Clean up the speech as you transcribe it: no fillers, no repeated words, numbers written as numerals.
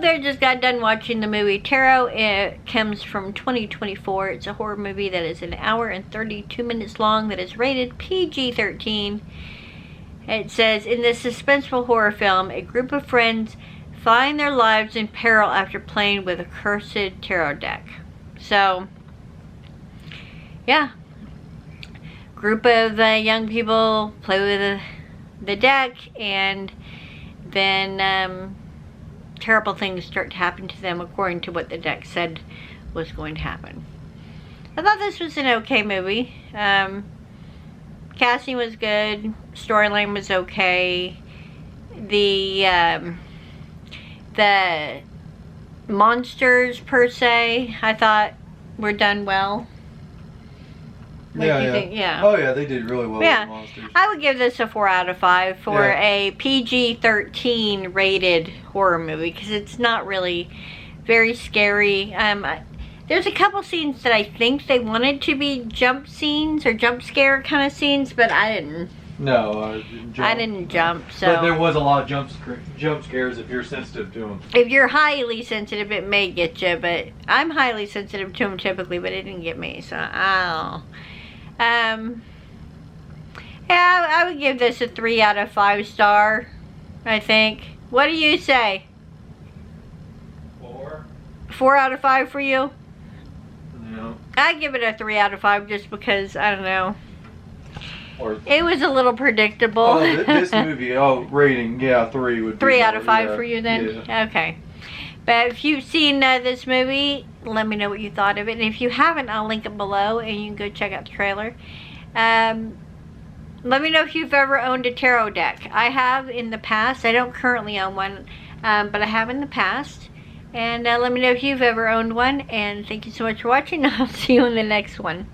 there, just got done watching the movie Tarot. It comes from 2024. It's a horror movie that is an hour and 32 minutes long, that is rated PG-13. It says, in this suspenseful horror film, a group of friends find their lives in peril after playing with a cursed tarot deck. So, yeah. Group of young people play with the deck, and then terrible things start to happen to them according to what the deck said was going to happen. I thought this was an okay movie. Casting was good. Storyline was okay. The monsters per se, I thought were done well. What do you think? Yeah. Oh yeah, they did really well with the monsters. I would give this a 4 out of 5 for a PG-13 rated horror movie, because it's not really very scary. There's a couple scenes that I think they wanted to be jump scenes or jump scare kind of scenes, but I didn't. No, I didn't jump. I didn't jump, so. But there was a lot of jump scares if you're sensitive to them. If you're highly sensitive, it may get you, but I'm highly sensitive to them typically, but it didn't get me, so I don't know. Yeah, I would give this a 3 out of 5 star, I think. What do you say? 4. 4 out of 5 for you? No. I'd give it a 3 out of 5 just because, I don't know. Or, it was a little predictable. Oh, this movie, rating, 3 would be 3 out of 5 yeah, for you then? Yeah. Okay. But if you've seen this movie, let me know what you thought of it. And if you haven't, I'll link it below and you can go check out the trailer. Let me know if you've ever owned a tarot deck. I have in the past. I don't currently own one, but I have in the past. And let me know if you've ever owned one. And thank you so much for watching. I'll see you in the next one.